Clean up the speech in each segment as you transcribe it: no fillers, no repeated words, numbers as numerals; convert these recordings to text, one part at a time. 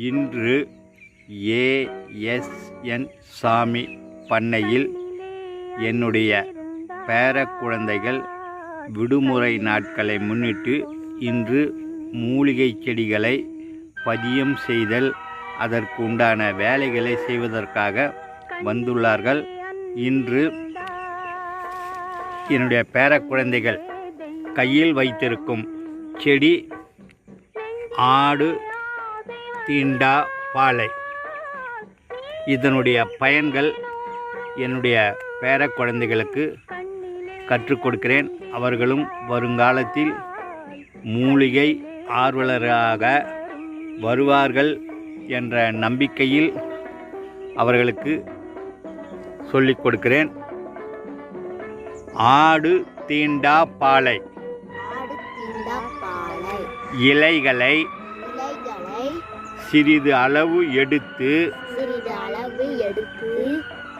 இன்று ஏஎஸ்என் சாமி பண்ணையில் என்னுடைய பேரக்குழந்தைகள் விடுமுறை நாட்களை முன்னிட்டு இன்று மூலிகை செடிகளை பதியம் செய்தல் அதற்கு உண்டான வேலைகளை செய்வதற்காக வந்துள்ளார்கள். இன்று என்னுடைய பேரக்குழந்தைகள் கையில் வைத்திருக்கும் செடி ஆடு தீண்டா பாலை. இதனுடைய பயன்கள் என்னுடைய பேரக்குழந்தைகளுக்கு கற்றுக் கொடுக்கிறேன். அவர்களும் வருங்காலத்தில் மூலிகை ஆர்வலராக வருவார்கள் என்ற நம்பிக்கையில் அவர்களுக்கு சொல்லிக் கொடுக்கிறேன். ஆடு தீண்டா பாலை இலைகளை சிறிது அளவு எடுத்து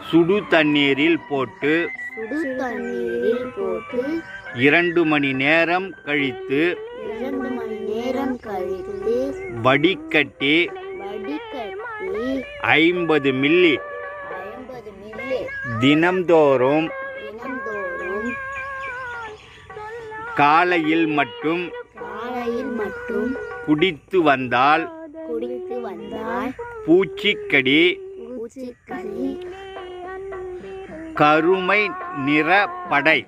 சுடு தண்ணீரில் போட்டு 2 மணி நேரம் கழித்து வடிகட்டி 50 மில்லி தினம்தோறும் காலையில் மட்டும் குடித்து வந்தால் பூச்சிக்கடி கருமை நிறப்படை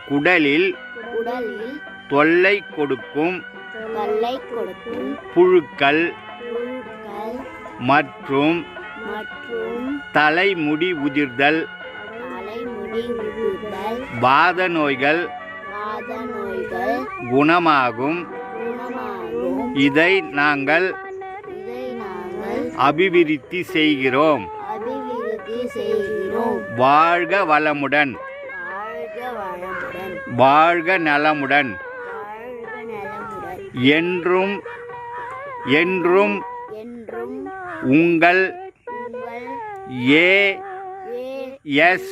குடலில் தொல்லை கொடுக்கும் புழுக்கள் மற்றும் தலைமுடி உதிர்தல் வாத நோய்கள் குணமாகும். இதை நாங்கள் அபிவிருத்தி செய்கிறோம். வாழ்க வளமுடன், வாழ்க நலமுடன், என்றும் என்றும் உங்கள் ஏஎஸ்என்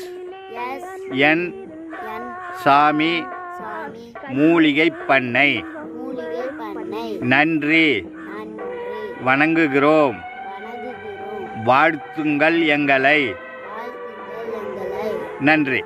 சாமி மூலிகை பண்ணை. நன்றி, வணங்குகிறோம். வாழ்த்துங்கள் எங்களை. நன்றி.